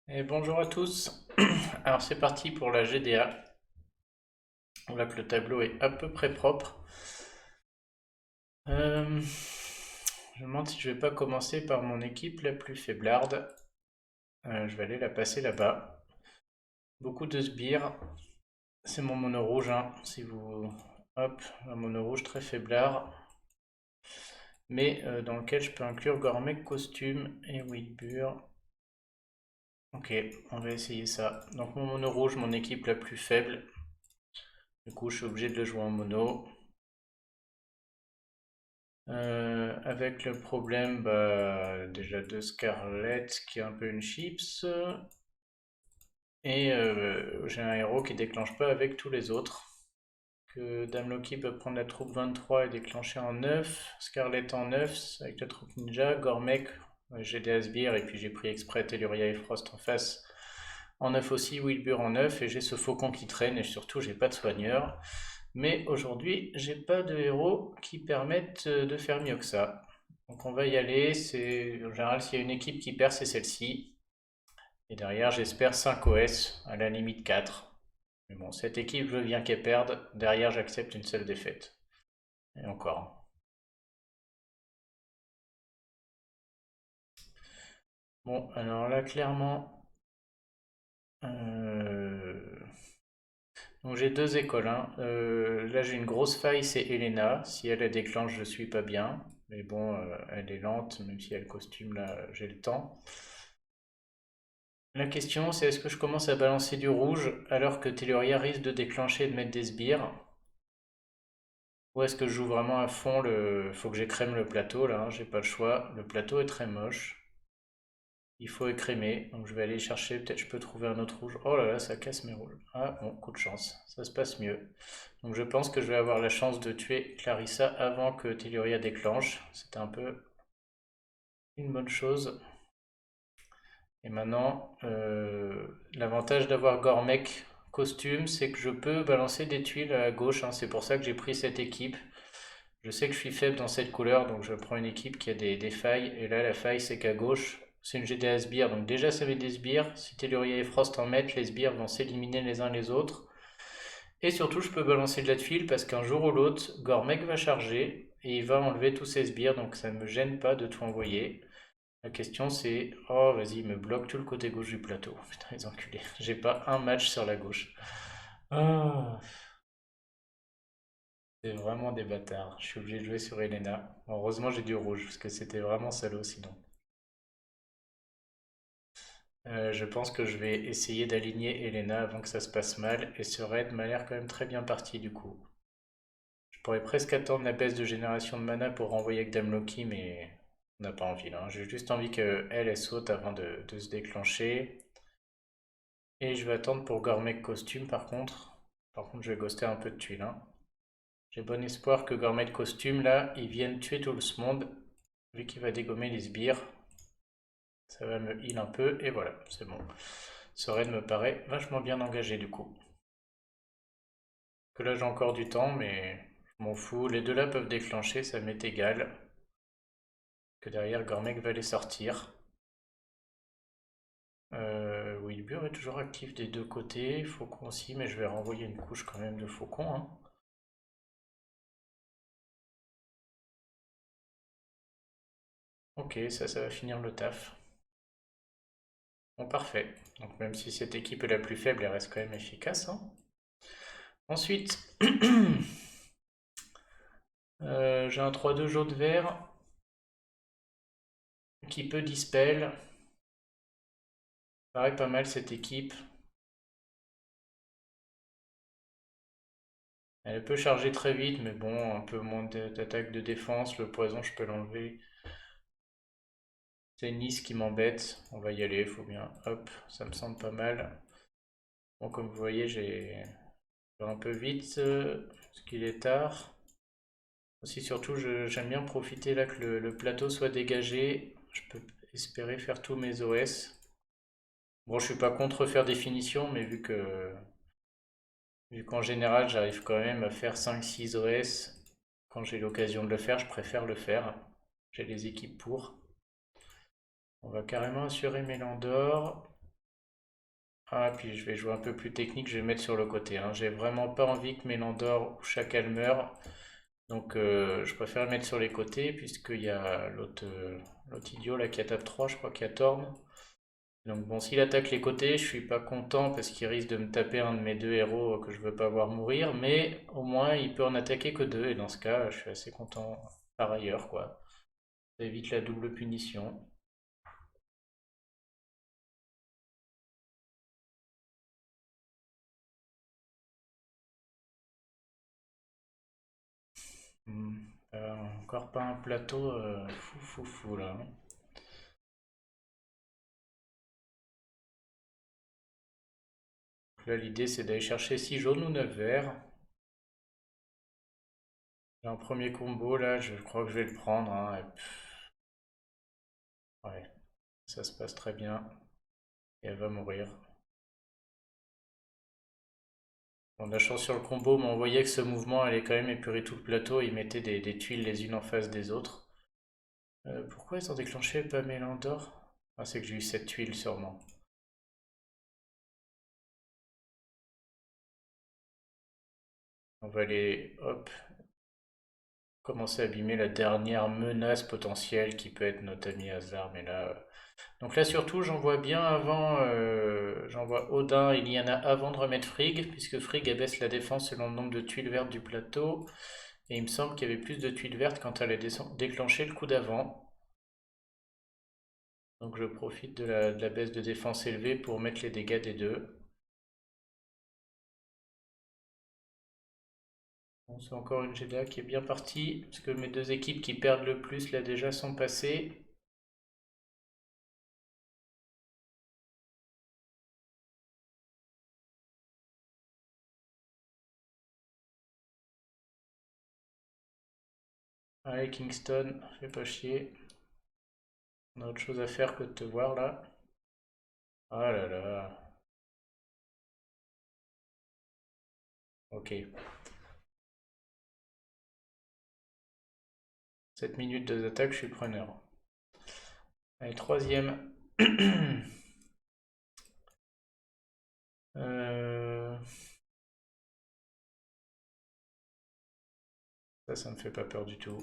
Et bonjour à tous. Alors c'est parti pour la GDA. On voit que le tableau est à peu près propre. Je me demande si je vais pas commencer par mon équipe la plus faiblarde. Je vais aller la passer là-bas. Beaucoup de sbires. C'est mon mono rouge, hein. Si vous... Hop, un mono rouge très faiblard. Mais dans lequel je peux inclure Gormek costume et Wilbur. Ok, on va essayer ça. Donc mon mono rouge, mon équipe la plus faible. Du coup, je suis obligé de le jouer en mono. Avec le problème déjà de Scarlett qui est un peu une chips et j'ai un héros qui déclenche pas avec tous les autres. Que Dame Loki peut prendre la troupe 23 et déclencher en 9, Scarlett en 9 avec la troupe ninja, Gormek, j'ai des Asbires et puis j'ai pris exprès Telluria et Frost en face en 9 aussi, Wilbur en 9 et j'ai ce faucon qui traîne et surtout j'ai pas de soigneur. Mais aujourd'hui, j'ai pas de héros qui permettent de faire mieux que ça. Donc on va y aller. C'est en général s'il y a une équipe qui perd, c'est celle-ci. Et derrière, j'espère 5 OS, à la limite 4. Mais bon, cette équipe, je veux bien qu'elle perde. Derrière, j'accepte une seule défaite. Et encore. Bon, alors là, clairement, euh, donc j'ai deux écoles, hein. Là, j'ai une grosse faille, c'est Elena. Si elle déclenche, je suis pas bien. Mais bon, elle est lente, même si elle a le costume, là, j'ai le temps. La question, c'est est-ce que je commence à balancer du rouge alors que Telluria risque de déclencher et de mettre des sbires? Ou est-ce que je joue vraiment à fond le... Faut que j'écrème le plateau, là, hein, j'ai pas le choix. Le plateau est très moche. Il faut écrémer, donc je vais aller chercher, peut-être je peux trouver un autre rouge. Oh là là, ça casse mes rouges. Ah bon, coup de chance, ça se passe mieux. Donc je pense que je vais avoir la chance de tuer Clarissa avant que Telluria déclenche. C'était un peu une bonne chose. Et maintenant, l'avantage d'avoir Gormek costume, c'est que je peux balancer des tuiles à gauche, hein. C'est pour ça que j'ai pris cette équipe. Je sais que je suis faible dans cette couleur, donc je prends une équipe qui a des failles. Et là, la faille, c'est qu'à gauche, c'est une GDA sbire. Donc déjà, ça met des sbires. Si Telluria et Frost en mettent, les sbires vont s'éliminer les uns les autres. Et surtout, je peux balancer de la tuile parce qu'un jour ou l'autre, Gormek va charger et il va enlever tous ses sbires. Donc ça ne me gêne pas de tout envoyer. La question c'est, oh vas-y, il me bloque tout le côté gauche du plateau. Putain, les enculés. J'ai pas un match sur la gauche. Ah, c'est vraiment des bâtards. Je suis obligé de jouer sur Elena. Bon, heureusement j'ai du rouge parce que c'était vraiment salaud sinon. Je pense que je vais essayer d'aligner Elena avant que ça se passe mal et ce raid m'a l'air quand même très bien parti du coup. Je pourrais presque attendre la baisse de génération de mana pour renvoyer avec Dame Loki mais on n'a pas envie là, hein. J'ai juste envie qu'elle elle saute avant de se déclencher. Et je vais attendre pour Gourmet costume par contre. Par contre, je vais ghoster un peu de tuiles, hein. J'ai bon espoir que Gourmet costume là, il vienne tuer tout le monde. Vu qu'il va dégommer les sbires, ça va me heal un peu. Et voilà, c'est bon. Ce raid me paraît vachement bien engagé du coup. Que là j'ai encore du temps, mais je m'en fous. Les deux là peuvent déclencher, ça m'est égal. Que derrière Gourmet va les sortir. Wilbur est toujours actif des deux côtés. Faucon aussi, mais je vais renvoyer une couche quand même de Faucon, hein. Ok, ça va finir le taf. Bon, parfait. Donc même si cette équipe est la plus faible, elle reste quand même efficace, hein. Ensuite, j'ai un 3-2 jaune vert qui peut dispel. Pareil, pas mal cette équipe. Elle peut charger très vite, mais bon, un peu moins d'attaque de défense. Le poison, je peux l'enlever. C'est Nice qui m'embête. On va y aller, faut bien. Hop, ça me semble pas mal. Bon, comme vous voyez, j'ai un peu vite, parce qu'il est tard. Aussi, surtout, j'aime bien profiter là que le plateau soit dégagé. Je peux espérer faire tous mes OS. Bon, je suis pas contre faire des finitions, mais vu qu'en général, j'arrive quand même à faire 5-6 OS, quand j'ai l'occasion de le faire, je préfère le faire. J'ai les équipes pour. On va carrément assurer Mélandor. Ah, puis je vais jouer un peu plus technique, je vais mettre sur le côté, hein. J'ai vraiment pas envie que Mélandor ou Chacal meure. Donc je préfère le mettre sur les côtés, puisqu'il y a l'autre idiot là qui attaque 3, je crois qu'il y a Torn. Donc bon, s'il attaque les côtés, je suis pas content parce qu'il risque de me taper un de mes deux héros que je veux pas voir mourir, mais au moins il peut en attaquer que deux, et dans ce cas, je suis assez content par ailleurs, quoi. Ça évite la double punition. Hmm. Encore pas un plateau fou fou fou là, hein. Donc là, l'idée c'est d'aller chercher 6 jaunes ou 9 verts. J'ai un premier combo là, je crois que je vais le prendre, hein, ouais, ça se passe très bien. Et elle va mourir. On a chance sur le combo, mais on voyait que ce mouvement allait quand même épurer tout le plateau. Il mettait des tuiles les unes en face des autres. Pourquoi ils ont déclenché pas Mélandor? Ah, c'est que j'ai eu cette tuile sûrement. On va aller, hop, commencer à abîmer la dernière menace potentielle qui peut être notre ami Hazard. Mais là, donc là surtout, j'en vois bien avant, j'en vois Odin et Lyanna avant de remettre Frigg, puisque Frigg abaisse la défense selon le nombre de tuiles vertes du plateau. Et il me semble qu'il y avait plus de tuiles vertes quand elle a déclenché le coup d'avant. Donc je profite de la baisse de défense élevée pour mettre les dégâts des deux. Bon, c'est encore une GDA qui est bien partie, parce que mes deux équipes qui perdent le plus là déjà sont passées. Allez Kingston, fais pas chier. On a autre chose à faire que de te voir là. Ah là là. Ok. 7 minutes d'attaque, je suis preneur. Allez, troisième. Euh, ça me fait pas peur du tout.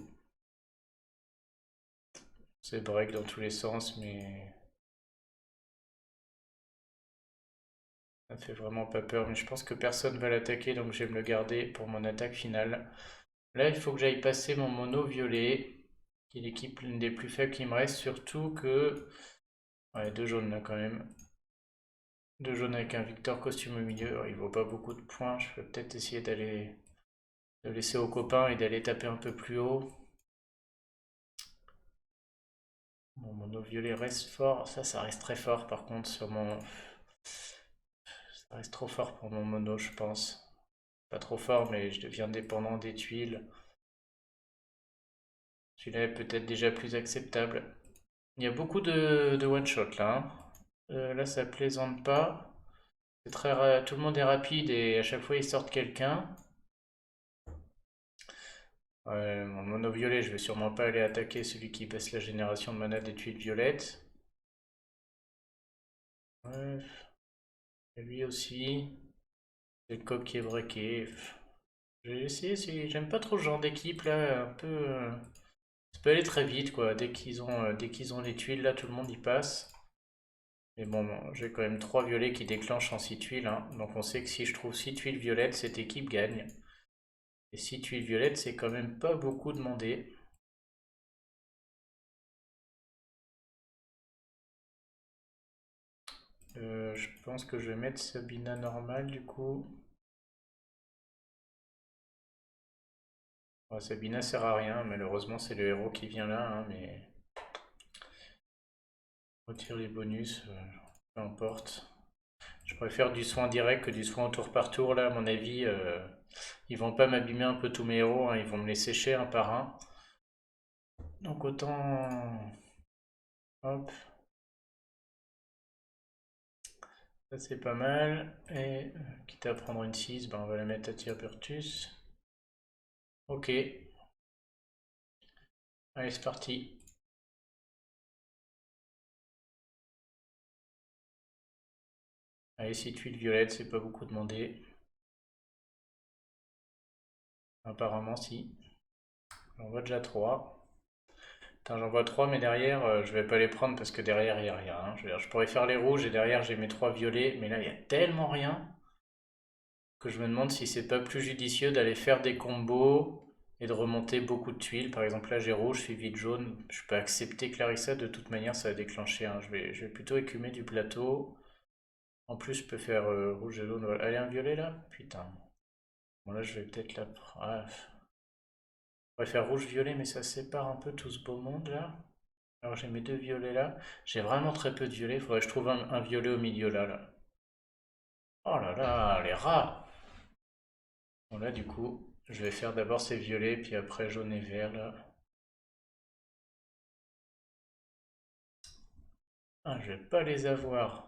C'est break dans tous les sens, mais ça me fait vraiment pas peur. Mais je pense que personne va l'attaquer, donc je vais me le garder pour mon attaque finale. Là, il faut que j'aille passer mon mono violet, qui est l'équipe l'une des plus faibles qui me reste, surtout que... Ouais, deux jaunes là quand même. Deux jaunes avec un Victor costume au milieu. Alors, il vaut pas beaucoup de points. Je peux peut-être essayer d'aller de laisser aux copains et d'aller taper un peu plus haut. Mon mono violet reste fort. Ça reste très fort par contre sur mon... Ça reste trop fort pour mon mono, je pense. Pas trop fort, mais je deviens dépendant des tuiles. Celui-là est peut-être déjà plus acceptable. Il y a beaucoup de one-shot là, hein. Là, ça plaisante pas. C'est tout le monde est rapide et à chaque fois ils sortent quelqu'un. Ouais, mon mono violet, je vais sûrement pas aller attaquer celui qui baisse la génération de mana des tuiles violettes. Ouais, et lui aussi. C'est le coq qui est braqué. J'ai essayé, j'aime pas trop ce genre d'équipe là, un peu. Ça peut aller très vite quoi. Dès qu'ils ont les tuiles là, tout le monde y passe. Mais bon, j'ai quand même 3 violets qui déclenchent en 6 tuiles, hein. Donc on sait que si je trouve 6 tuiles violettes, cette équipe gagne. Et 6 tuiles violettes, c'est quand même pas beaucoup demandé. Je pense que je vais mettre Sabina normale du coup. Ouais, Sabina sert à rien, malheureusement c'est le héros qui vient là, hein, mais retire les bonus, peu importe. Je préfère du soin direct que du soin au tour par tour là, à mon avis. Ils vont pas m'abîmer un peu tous mes héros, hein, ils vont me les sécher un par un. Donc autant... Hop, ça c'est pas mal. Et quitte à prendre une 6, ben, on va la mettre à tir Virtus. Ok, allez c'est parti. « Allez, si tuiles violettes, c'est pas beaucoup demandé. Apparemment, si. J'en vois déjà 3. Putain, j'en vois 3, mais derrière, je vais pas les prendre parce que derrière, il n'y a rien, hein. Je veux dire, je pourrais faire les rouges et derrière, j'ai mes 3 violets, mais là, il y a tellement rien que je me demande si c'est pas plus judicieux d'aller faire des combos et de remonter beaucoup de tuiles. Par exemple, là, j'ai rouge suivi de jaune. Je peux accepter Clarissa, de toute manière, ça va déclencher, hein. Je vais plutôt écumer du plateau. En plus, je peux faire rouge et jaune. Voilà. Allez, un violet là? Putain. Bon, là, je vais peut-être la. Ah, on va faire rouge-violet, mais ça sépare un peu tout ce beau monde là. Alors, j'ai mes 2 violets là. J'ai vraiment très peu de violets. Il faudrait que je trouve un violet au milieu là. Oh là là, les rats! Bon, là, du coup, je vais faire d'abord ces violets, puis après jaune et vert là. Ah, je vais pas les avoir.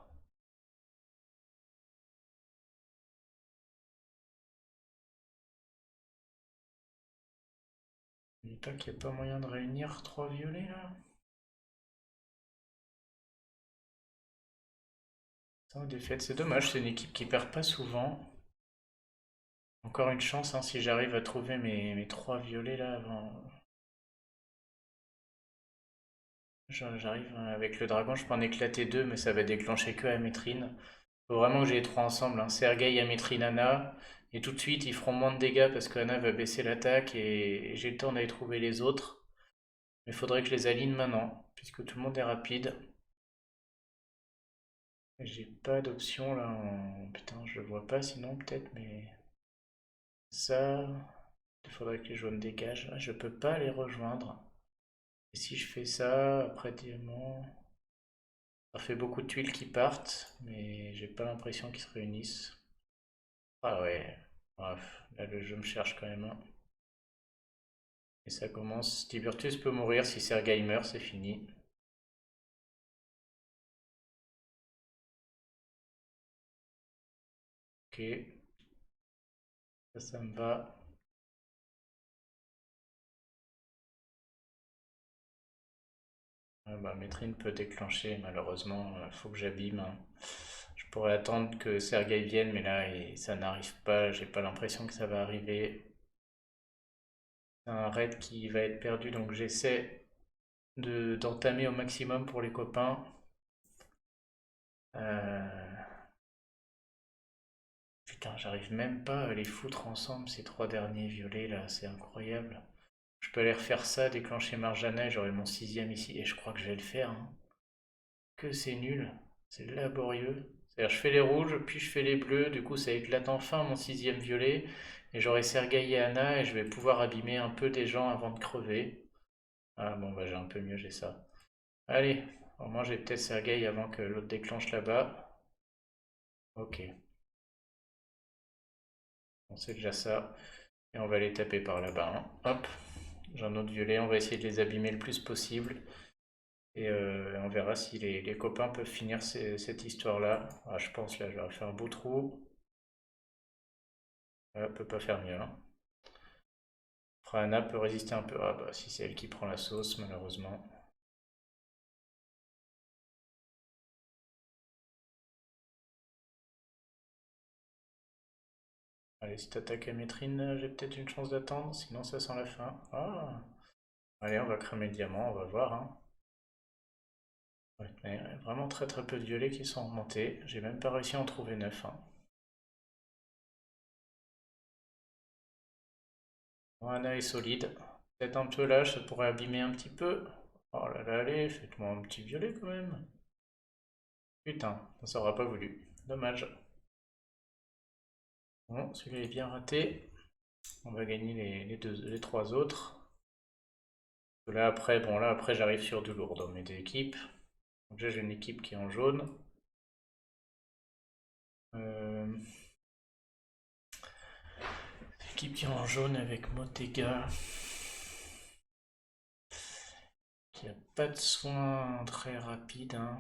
Dis pas qu'il n'y a pas moyen de réunir 3 violets là. Sans défaite, c'est dommage, c'est une équipe qui perd pas souvent. Encore une chance, hein, si j'arrive à trouver mes 3 violets là avant. J'arrive avec le dragon, je peux en éclater 2, mais ça va déclencher que Amétrine. Faut vraiment que j'ai les 3 ensemble, hein. Sergei, Amétrine, Anna. Et tout de suite, ils feront moins de dégâts parce qu'Anna va baisser l'attaque et j'ai le temps d'aller trouver les autres. Mais il faudrait que je les aligne maintenant, puisque tout le monde est rapide. J'ai pas d'option là en. Putain, je le vois pas sinon peut-être, mais. Ça. Il faudrait que les jaunes dégagent. Ah, je peux pas les rejoindre. Et si je fais ça, après diamant. Ça fait beaucoup de tuiles qui partent, mais j'ai pas l'impression qu'ils se réunissent. Ah ouais. Bref, là le jeu me cherche quand même, hein. Et ça commence. Tiburtus peut mourir si Sergei meurt, c'est fini. Ok, ça me va. Ah bah, Métrine peut déclencher, malheureusement, faut que j'abîme, hein. Je pourrais attendre que Sergei vienne, mais là, ça n'arrive pas. J'ai pas l'impression que ça va arriver. C'est un raid qui va être perdu, donc j'essaie d'entamer au maximum pour les copains. Euh, Putain, j'arrive même pas à les foutre ensemble, ces 3 derniers violets là, c'est incroyable. Je peux aller refaire ça, déclencher Marjana, et j'aurai mon 6ème ici, et je crois que je vais le faire, hein. Que c'est nul, c'est laborieux. C'est-à-dire, je fais les rouges, puis je fais les bleus, du coup ça éclate enfin mon 6ème violet, et j'aurai Sergei et Anna, et je vais pouvoir abîmer un peu des gens avant de crever. Ah bon, bah j'ai un peu mieux, j'ai ça. Allez, au moins j'ai peut-être Sergei avant que l'autre déclenche là-bas. Ok, on sait déjà ça. Et on va les taper par là-bas, hein. Hop, j'ai un autre violet, on va essayer de les abîmer le plus possible. Et on verra si les copains peuvent finir cette histoire-là. Ah, je pense là, je vais faire un beau trou. On peut pas faire mieux, hein. Frana peut résister un peu. Ah bah si c'est elle qui prend la sauce, malheureusement. Allez, si t'attaques à Métrine, j'ai peut-être une chance d'attendre, sinon ça sent la fin. Ah. Allez, on va cramer le diamant, on va voir, hein. Ouais, mais vraiment très très peu de violets qui sont remontés. J'ai même pas réussi à en trouver 9, hein. Voilà, est solide. Peut-être un peu lâche, ça pourrait abîmer un petit peu. Oh là là, allez, faites-moi un petit violet quand même. Putain, ça aura pas voulu. Dommage. Bon, celui-là est bien raté. On va gagner les 3 autres. Là après, bon là après j'arrive sur du lourd dans mes 2 équipes. Donc là j'ai une équipe qui est en jaune. Euh, Équipe qui est en jaune avec Motega. Qui a pas de soins très rapides, hein.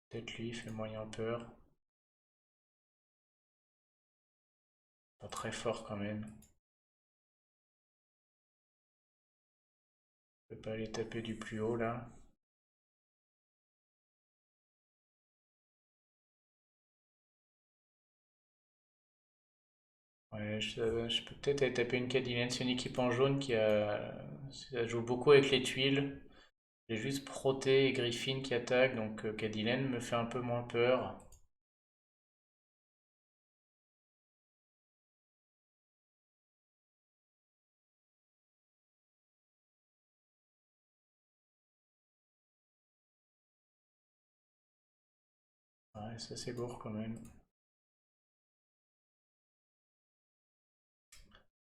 Peut-être lui, il fait moyen peur. Pas très fort quand même. pas aller taper du plus haut là. Ouais, je peux peut-être aller taper une Cadilène. C'est une équipe en jaune ça joue beaucoup avec les tuiles. J'ai juste Proté et Griffin qui attaquent, donc Cadilène me fait un peu moins peur. Ouais, ça c'est lourd quand même. Du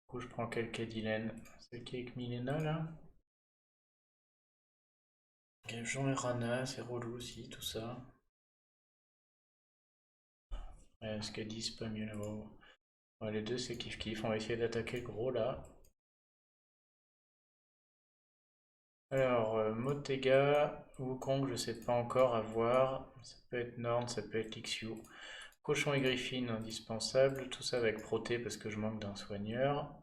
coup, je prends quelle Cadilène? Celle qui est avec Milena là? Jean et Rana, c'est relou aussi, tout ça. Ouais, ce qu'elle dit, c'est pas mieux là-haut. Ouais, les deux, c'est kiff-kiff. On va essayer d'attaquer le gros là. Alors, Motega, Wukong, je sais pas encore à voir. Ça peut être Norn, ça peut être Lixiu. Cochon et Griffin, indispensable. Tout ça avec Proté parce que je manque d'un soigneur.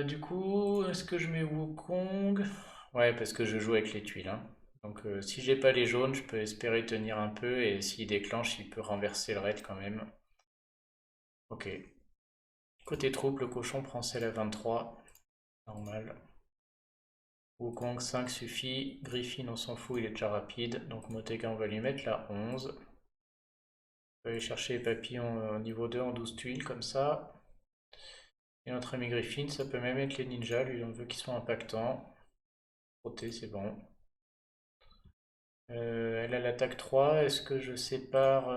Du coup, est-ce que je mets Wukong? Ouais, parce que je joue avec les tuiles, hein. Donc, si j'ai pas les jaunes, je peux espérer tenir un peu. Et s'il déclenche, il peut renverser le raid quand même. Ok. Côté troupe, le cochon prend celle à 23. Normal. Wukong 5 suffit. Griffin, on s'en fout, il est déjà rapide. Donc Motega, on va lui mettre la 11. On va aller chercher les papillons au niveau 2 en 12 tuiles, comme ça. Et notre ami Griffin, ça peut même être les ninjas. Lui, on veut qu'ils soient impactants. Proté, c'est bon. Elle a l'attaque 3. Est-ce que je sépare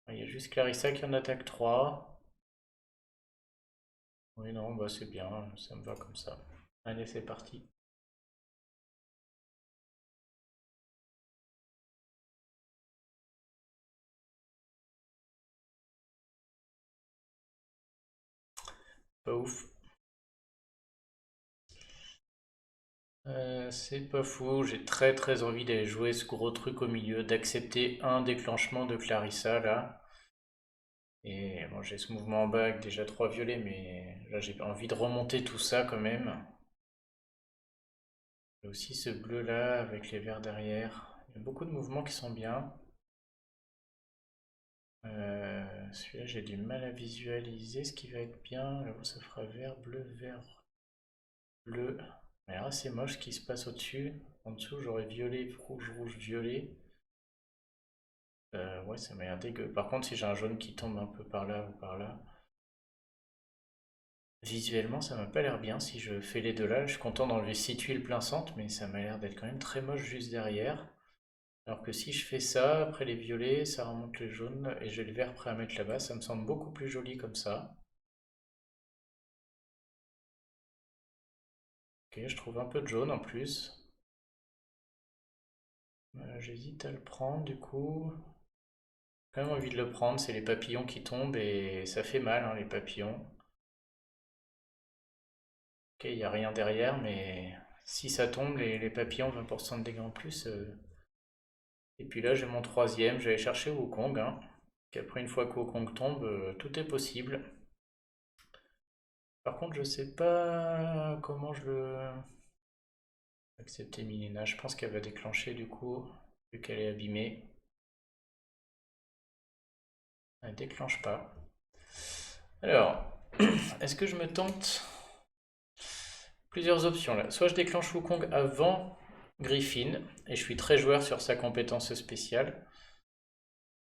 il y a juste Clarissa qui en attaque 3. Oui, non, bah c'est bien. Ça me va comme ça. Allez, c'est parti. Pas ouf. C'est pas fou, j'ai très très envie d'aller jouer ce gros truc au milieu, d'accepter un déclenchement de Clarissa là. Et bon, j'ai ce mouvement en bas avec déjà 3 violets, mais là j'ai envie de remonter tout ça quand même. Il y a aussi ce bleu là avec les verts derrière. Il y a beaucoup de mouvements qui sont bien. Celui-là j'ai du mal à visualiser ce qui va être bien. Là, ça fera vert, bleu, bleu. Mais là c'est moche ce qui se passe au-dessus. En dessous j'aurais violet, rouge, rouge, violet. Ouais, ça m'a l'air dégueu. Par contre, si j'ai un jaune qui tombe un peu par là ou par là, visuellement, ça m'a pas l'air bien. Si je fais les deux là, je suis content d'enlever 6 tuiles plein centre, mais ça m'a l'air d'être quand même très moche juste derrière. Alors que si je fais ça, après les violets, ça remonte le jaune, et j'ai le vert prêt à mettre là-bas, ça me semble beaucoup plus joli comme ça. Ok, je trouve un peu de jaune en plus. J'hésite à le prendre du coup. J'ai quand même envie de le prendre, c'est les papillons qui tombent et ça fait mal, hein, les papillons. Ok, il n'y a rien derrière, mais si ça tombe, les papillons, 20% de dégâts en plus. Et puis là, j'ai mon troisième, j'allais chercher Wukong, hein. Qu'après, une fois que Wukong tombe, tout est possible. Par contre, je sais pas comment je le... Accepter Milena, je pense qu'elle va déclencher du coup, vu qu'elle est abîmée. Elle déclenche pas. Alors, est-ce que je me tente plusieurs options là? Soit je déclenche Wukong avant Griffin, et je suis très joueur sur sa compétence spéciale.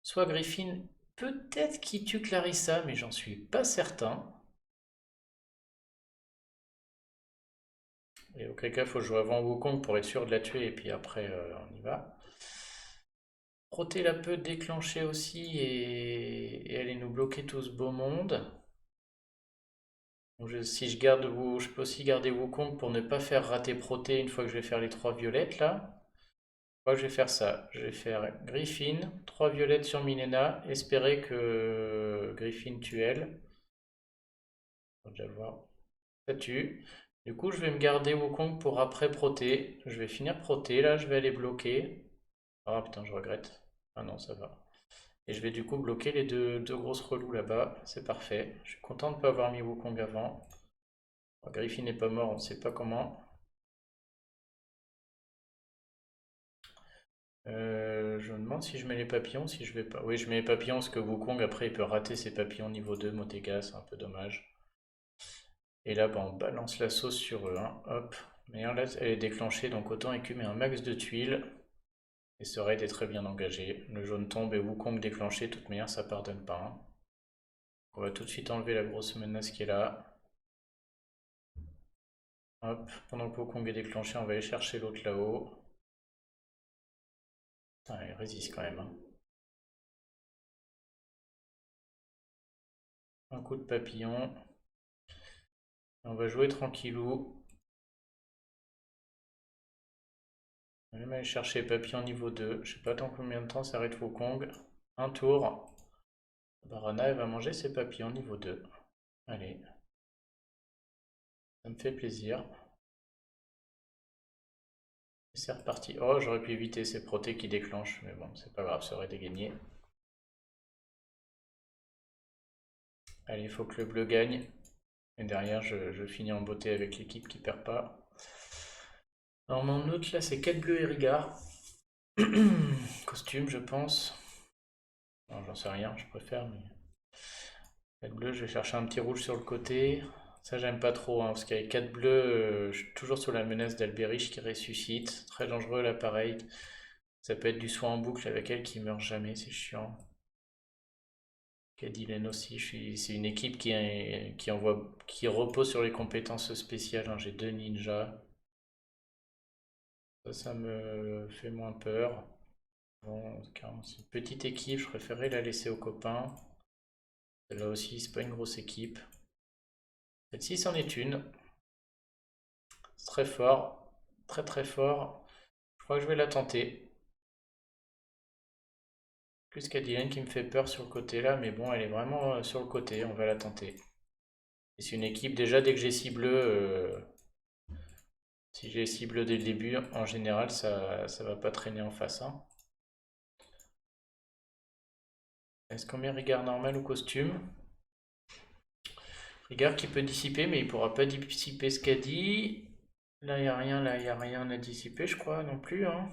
Soit Griffin, peut-être qu'il tue Clarissa, mais j'en suis pas certain. Et auquel cas, il faut jouer avant Wukong pour être sûr de la tuer, et puis après, on y va. Proté la peut déclencher aussi et aller nous bloquer tout ce beau monde. Donc si je garde je peux aussi garder Wukong pour ne pas faire rater Proté une fois que je vais faire les 3 violettes là. Je crois que je vais faire ça. Je vais faire Griffin, 3 violettes sur Milena, espérer que Griffin tue elle. On va déjà voir. Ça tue. Du coup, je vais me garder Wukong pour après Proté. Je vais finir Proté là, je vais aller bloquer. Ah putain, je regrette. Ah non, ça va. Et je vais du coup bloquer les deux grosses relous là-bas. C'est parfait. Je suis content de ne pas avoir mis Wukong avant. Griffy n'est pas mort, on ne sait pas comment. Je me demande si je mets les papillons, si je vais pas. Oui, je mets les papillons parce que Wukong après il peut rater ses papillons niveau 2, Motega, c'est un peu dommage. Et là, bah, on balance la sauce sur eux, hein. Hop. Mais là, elle est déclenchée, donc autant écumer un max de tuiles. Et ce raid est très bien engagé. Le jaune tombe et Wukong déclenché, de toute manière, ça pardonne pas, hein. On va tout de suite enlever la grosse menace qui est là. Hop, pendant que Wukong est déclenché, on va aller chercher l'autre là-haut. Putain, il résiste quand même, hein. Un coup de papillon. On va jouer tranquillou. On va même aller chercher les papillons niveau 2. Je sais pas dans combien de temps ça arrête Wukong. Un tour. Barana, elle va manger ses papillons niveau 2. Allez. Ça me fait plaisir. Et c'est reparti. Oh, j'aurais pu éviter ces protés qui déclenchent. Mais bon, c'est pas grave, ça aurait été gagné. Allez, il faut que le bleu gagne. Et derrière, je finis en beauté avec l'équipe qui perd pas. Alors mon autre là, c'est 4 bleus et Rigard. Costume, je pense. Non, j'en sais rien, je préfère. Mais 4 bleus, je vais chercher un petit rouge sur le côté. Ça, j'aime pas trop, hein, parce qu'avec 4 bleus, je suis toujours sur la menace d'Alberiche qui ressuscite. Très dangereux là, pareil. Ça peut être du soin en boucle avec elle qui meurt jamais, c'est chiant. Cadillac aussi, c'est une équipe qui repose sur les compétences spéciales, hein. J'ai 2 ninjas. Ça me fait moins peur. Bon, c'est une petite équipe, je préférais la laisser aux copains. Celle-là aussi, c'est pas une grosse équipe. Celle-ci, c'en est une. C'est très fort. Très très fort. Je crois que je vais la tenter. Plus qu'Adeline qui me fait peur sur le côté là, mais bon, elle est vraiment sur le côté, on va la tenter. Et c'est une équipe, déjà dès que j'ai 6 bleus, si j'ai 6 bleus dès le début, en général, ça va pas traîner en face, hein. Est-ce qu'on met Rigard normal ou costume? Rigard qui peut dissiper, mais il pourra pas dissiper ce qu'a dit. Là, il n'y a rien, là, il n'y a rien à dissiper, je crois, non plus, hein.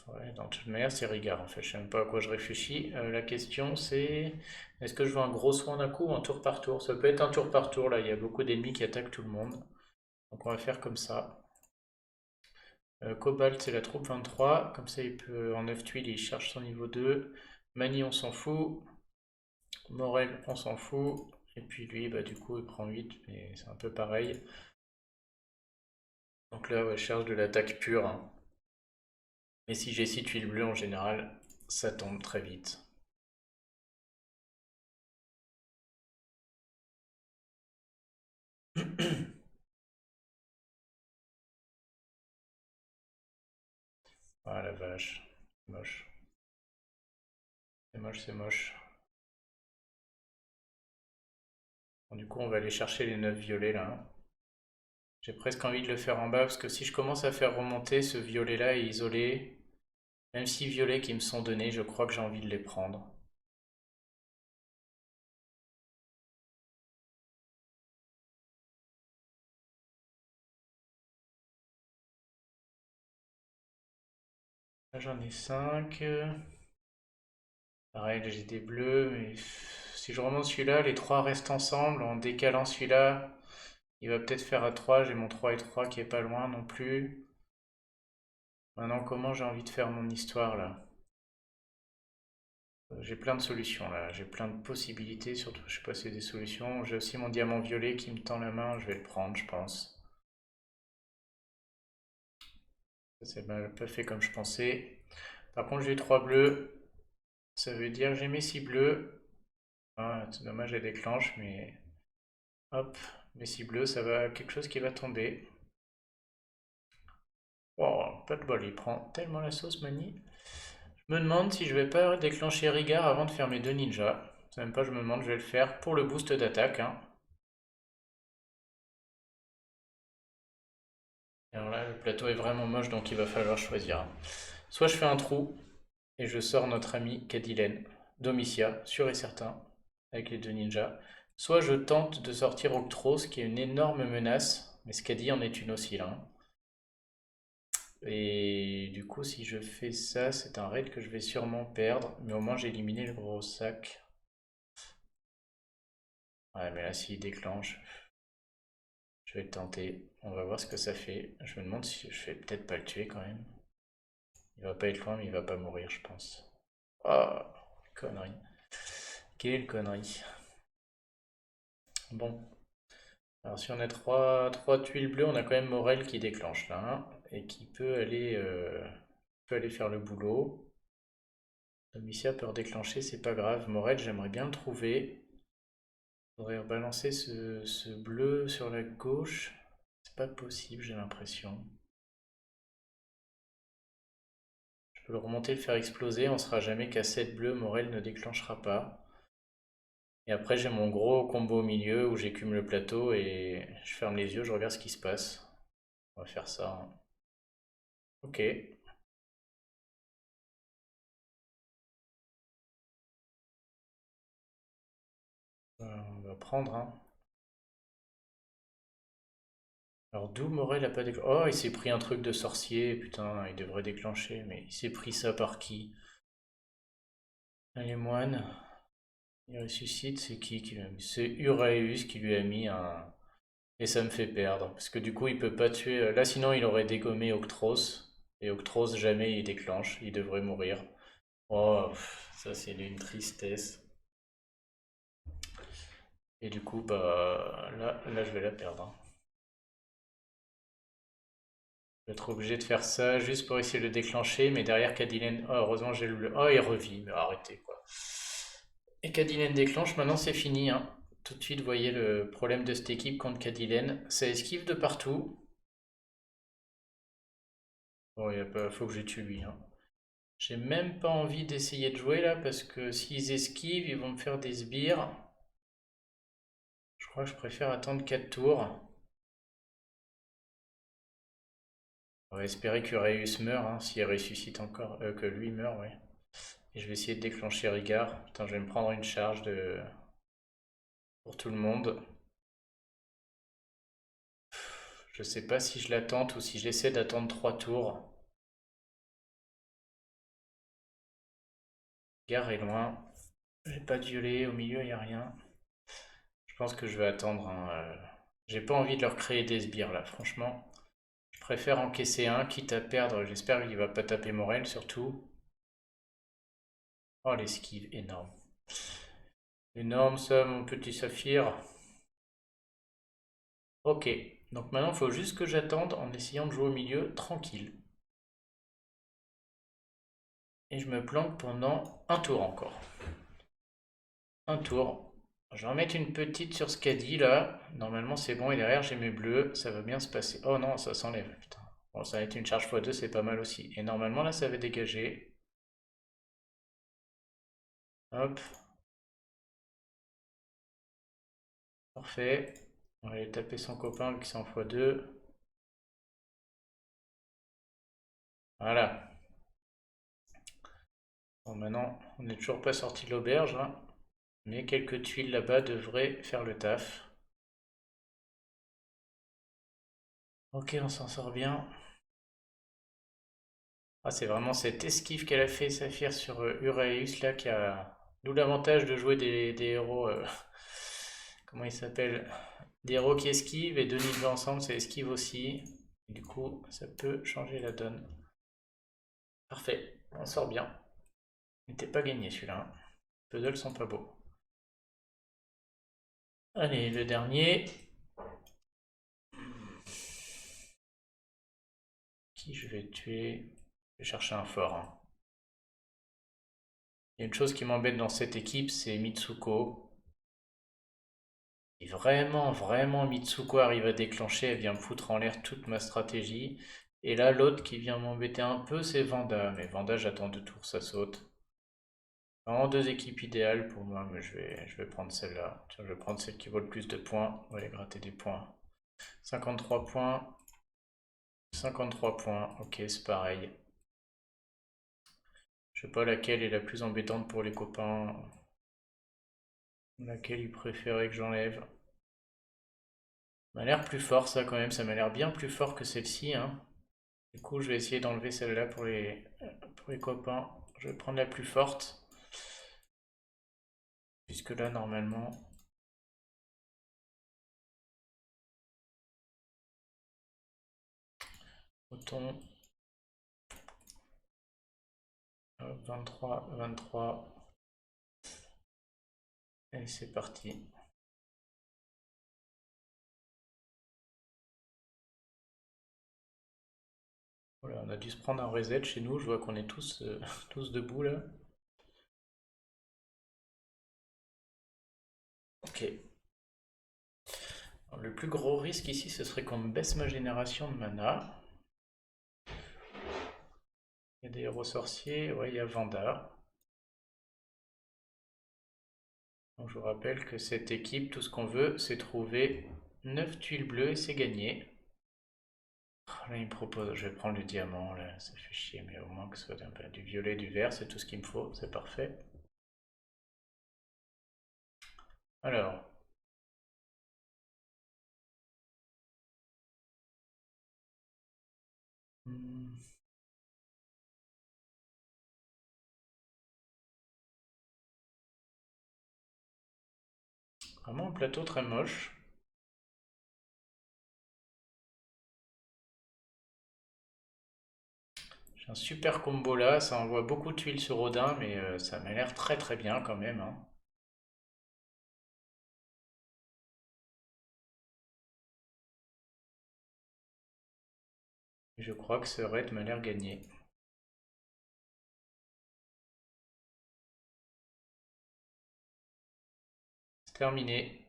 Ouais, dans toute manière, c'est Rigard, en fait. Je sais même pas à quoi je réfléchis. La question, c'est est-ce que je veux un gros soin d'un coup ou un tour par tour? Ça peut être un tour par tour, là. Il y a beaucoup d'ennemis qui attaquent tout le monde. Donc, on va faire comme ça. Cobalt, c'est la troupe 23. Comme ça, il peut, en 9 tuiles, il cherche son niveau 2. Mani, on s'en fout. Morel, on s'en fout. Et puis lui, bah, du coup, il prend 8, mais c'est un peu pareil. Donc là, ouais, je cherche de l'attaque pure, hein. Mais si j'ai 6 tuiles bleues en général, ça tombe très vite. Ah la vache, c'est moche. C'est moche, c'est moche. Bon, du coup, on va aller chercher les 9 violets là, hein. J'ai presque envie de le faire en bas parce que si je commence à faire remonter ce violet là et isolé, même si violets qui me sont donnés, je crois que j'ai envie de les prendre. Là j'en ai 5. Pareil, là j'ai des bleus, mais si je remonte celui-là, les 3 restent ensemble. En décalant celui-là, il va peut-être faire à 3. J'ai mon 3 et 3 qui est pas loin non plus. Maintenant, comment j'ai envie de faire mon histoire là? J'ai plein de solutions là, j'ai plein de possibilités, surtout je sais pas si c'est des solutions. J'ai aussi mon diamant violet qui me tend la main, je vais le prendre, je pense. Ça s'est pas fait comme je pensais. Par contre, j'ai 3 bleus, ça veut dire que j'ai mes 6 bleus. Ah, c'est dommage, elle déclenche, mais hop, mes 6 bleus, ça va quelque chose qui va tomber. Oh, pas de bol, il prend tellement la sauce, Mani. Je me demande si je vais pas déclencher Rigard avant de faire mes 2 ninjas. C'est même pas, je me demande, je vais le faire pour le boost d'attaque, hein. Alors là, le plateau est vraiment moche, donc il va falloir choisir, hein. Soit je fais un trou et je sors notre ami Cadilène. Domitia, sûr et certain, avec les deux ninjas. Soit je tente de sortir Octros, qui est une énorme menace, mais Skadi en est une aussi là, hein. Et du coup, si je fais ça, c'est un raid que je vais sûrement perdre, mais au moins j'ai éliminé le gros sac. Ouais, mais là, s'il déclenche, je vais le tenter. On va voir ce que ça fait. Je me demande si je vais peut-être pas le tuer quand même. Il va pas être loin, mais il va pas mourir, je pense. Oh, connerie. Quelle connerie. Bon. Alors si on a trois tuiles bleues, on a quand même Morel qui déclenche là, hein, et qui peut aller faire le boulot. Domitia peut redéclencher, c'est pas grave. Morel, j'aimerais bien le trouver. Faudrait rebalancer ce bleu sur la gauche. C'est pas possible, j'ai l'impression. Je peux le remonter, le faire exploser. On sera jamais qu'à 7 bleus. Morel ne déclenchera pas. Et après, j'ai mon gros combo au milieu où j'écume le plateau et je ferme les yeux, je regarde ce qui se passe. On va faire ça, hein. Ok. On va prendre, hein. Alors d'où Morel a pas déclenché? Oh, il s'est pris un truc de sorcier, putain, il devrait déclencher, mais il s'est pris ça par qui? Les moines, il ressuscite, c'est qui lui a mis? C'est Uraeus qui lui a mis un... Et ça me fait perdre, parce que du coup il peut pas tuer... Là sinon il aurait dégommé Octros, et Octros jamais il déclenche, il devrait mourir. Oh, ça c'est d'une tristesse. Et du coup, bah là je vais la perdre, hein. Je vais être obligé de faire ça juste pour essayer de le déclencher, mais derrière Cadillac... Oh, heureusement j'ai le... Oh, il revit, mais arrêtez quoi. Et Cadillac déclenche, maintenant c'est fini, hein. Tout de suite, vous voyez le problème de cette équipe contre Cadillac. Ça esquive de partout. Bon, faut que je tue lui, hein. J'ai même pas envie d'essayer de jouer là, parce que s'ils esquivent, ils vont me faire des sbires. Je crois que je préfère attendre 4 tours. On va espérer qu'Ureus meurt, hein, s'il ressuscite encore, que lui meurt, ouais. Et je vais essayer de déclencher Rigard. Putain, je vais me prendre une charge pour tout le monde. Je sais pas si je l'attente ou si j'essaie d'attendre 3 tours. Gare est loin. J'ai pas de violet, au milieu il n'y a rien. Je pense que je vais attendre, hein. J'ai pas envie de leur créer des sbires là, franchement. Je préfère encaisser un, quitte à perdre. J'espère qu'il va pas taper Morel surtout. Oh, l'esquive, énorme. Énorme ça, mon petit saphir. Ok, donc maintenant il faut juste que j'attende en essayant de jouer au milieu tranquille. Et je me planque pendant un tour encore. Un tour. Je vais en mettre une petite sur Skadi là. Normalement c'est bon et derrière j'ai mes bleus. Ça va bien se passer. Oh non, ça s'enlève. Putain. Bon, ça va être une charge x2, c'est pas mal aussi. Et normalement là ça va dégager. Hop. Parfait. On va aller taper son copain qui c'est en x2. Voilà. Bon, maintenant, on n'est toujours pas sorti de l'auberge, hein, mais quelques tuiles là-bas devraient faire le taf. Ok, on s'en sort bien. Ah, c'est vraiment cette esquive qu'elle a fait, Saphir, sur Uraeus, là, qui a... D'où l'avantage de jouer des héros... comment ils s'appellent? Des héros qui esquivent, et deux niveaux ensemble, ça esquive aussi. Et du coup, ça peut changer la donne. Parfait, on sort bien. Il n'était pas gagné, celui-là, hein. Les puzzles sont pas beaux. Allez, le dernier. Qui je vais tuer? Je vais chercher un fort, hein. Il y a une chose qui m'embête dans cette équipe, c'est Mitsuko. Si vraiment Mitsuko arrive à déclencher, elle vient me foutre en l'air toute ma stratégie. Et là, l'autre qui vient m'embêter un peu, c'est Vanda. Mais Vanda, j'attends 2 tours, ça saute. Vraiment 2 équipes idéales pour moi, mais je vais prendre celle-là. Tiens, je vais prendre celle qui vaut le plus de points. On va aller gratter des points. 53 points. 53 points. Ok, c'est pareil. Je sais pas laquelle est la plus embêtante pour les copains. Laquelle ils préféraient que j'enlève. Ça m'a l'air plus fort ça quand même, ça m'a l'air bien plus fort que celle-ci, hein. Du coup je vais essayer d'enlever celle-là pour les copains. Je vais prendre la plus forte. Puisque là normalement... Bouton. 23, 23. Et c'est parti. Voilà, on a dû se prendre un reset chez nous, je vois qu'on est tous, tous debout là. Ok. Alors, le plus gros risque ici, ce serait qu'on me baisse ma génération de mana. Il y a des héros sorciers, ouais, il y a Vanda. Donc, je vous rappelle que cette équipe, tout ce qu'on veut, c'est trouver 9 tuiles bleues et c'est gagné. Là, il me propose, je vais prendre le diamant, là, ça fait chier, mais au moins que ce soit du violet, du vert, c'est tout ce qu'il me faut, c'est parfait. Alors, hmm, vraiment un plateau très moche. J'ai un super combo là, ça envoie beaucoup de tuiles sur Odin, mais ça m'a l'air très très bien quand même, hein. Et je crois que ce raid m'a l'air gagné. C'est terminé.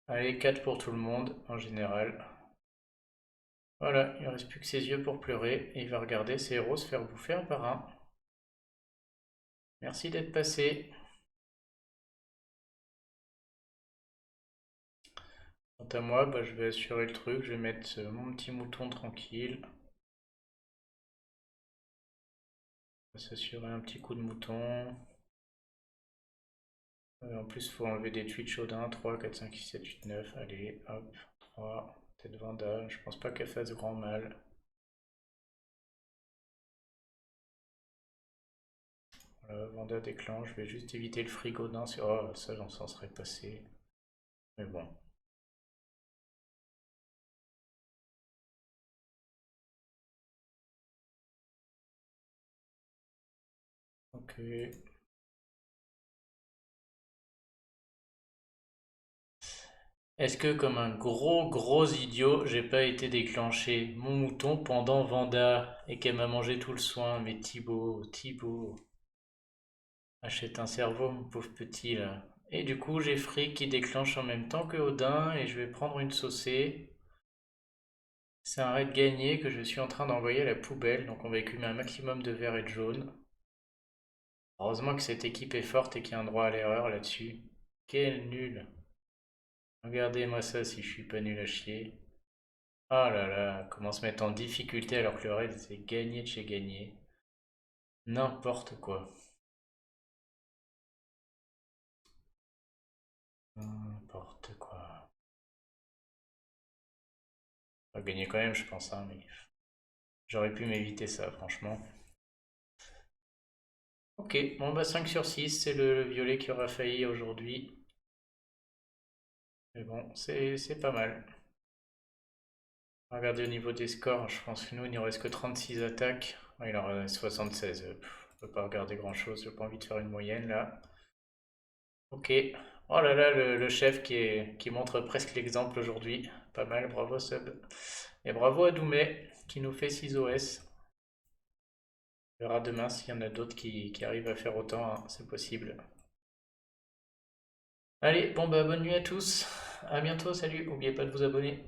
Allez, 4 pour tout le monde en général. Voilà, il ne reste plus que ses yeux pour pleurer et il va regarder ses héros se faire bouffer un par un. Merci d'être passé. Quant à moi, bah, je vais assurer le truc, je vais mettre mon petit mouton tranquille. On va s'assurer un petit coup de mouton. En plus, il faut enlever des tweets chaudins. 3, 4, 5, 6, 7, 8, 9. Allez, hop, 3. Peut-être Vanda. Je pense pas qu'elle fasse grand mal. Voilà, Vanda déclenche. Je vais juste éviter le frigodin. Oh, ça, j'en s'en serait passé. Mais bon. Ok. Est-ce que, comme un gros gros idiot, j'ai pas été déclenché mon mouton pendant Vanda et qu'elle m'a mangé tout le soin? Mais Thibaut, Thibaut, achète un cerveau, mon pauvre petit là. Et du coup, j'ai Frick qui déclenche en même temps que Odin et je vais prendre une saucée. C'est un raid gagné que je suis en train d'envoyer à la poubelle, donc on va écumer un maximum de vert et de jaune. Heureusement que cette équipe est forte et qu'il y a un droit à l'erreur là-dessus. Quel nul! Regardez-moi ça si je suis pas nul à chier. Oh là là, comment se mettre en difficulté alors que le raid c'est gagné de chez gagné. N'importe quoi. N'importe quoi. On va gagner quand même, je pense, hein, mais j'aurais pu m'éviter ça, franchement. Ok, bon bah 5 sur 6, c'est le violet qui aura failli aujourd'hui. Mais bon, c'est pas mal. Regardez au niveau des scores, je pense que nous il nous reste que 36 attaques. Ouais, il en reste 76. On peut pas regarder grand chose, j'ai pas envie de faire une moyenne là. Ok. Oh là là, le chef qui montre presque l'exemple aujourd'hui. Pas mal, bravo Sub. Et bravo à Doumé qui nous fait 6 OS. On verra demain s'il y en a d'autres qui arrivent à faire autant, hein, c'est possible. Allez, bon bah bonne nuit à tous. À bientôt, salut. N'oubliez pas de vous abonner.